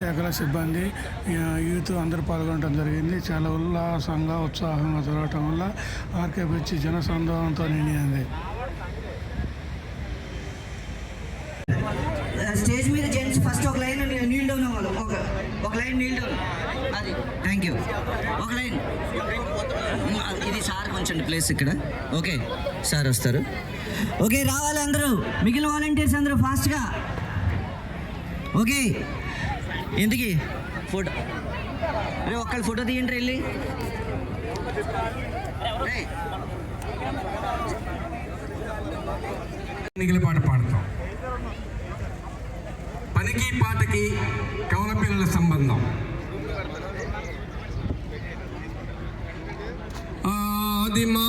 శాఖల సిబ్బంది యూత్ అందరూ పాల్గొనడం జరిగింది. చాలా ఉల్లాసంగా ఉత్సాహంగా జరగటం వల్ల ఆర్కే బీచ్ జనసందోహంతో నిండింది. స్టేజ్ మీద జెంట్స్ ఫస్ట్ ఒక లైన్ నీల్ డౌన్ అవ్వాలి. ఒక లైన్ నీల్ డౌన్. అది థ్యాంక్ యూ. ఒక లైన్ ఇది సార్ కొంచెం ప్లేస్ ఇక్కడ. ఓకే సార్ వస్తారు. ఓకే రావాలి అందరూ, మిగిలిన వాలంటీర్స్ అందరూ ఫాస్ట్గా. ఓకే ఎందుకు ఫోటో ఒక్కళ్ళు ఫోటో తీయండి వెళ్ళి. మిగిలిన పాట పాడతాం. పనికి పాటకి కవల పిల్లల సంబంధం. ఆదిమా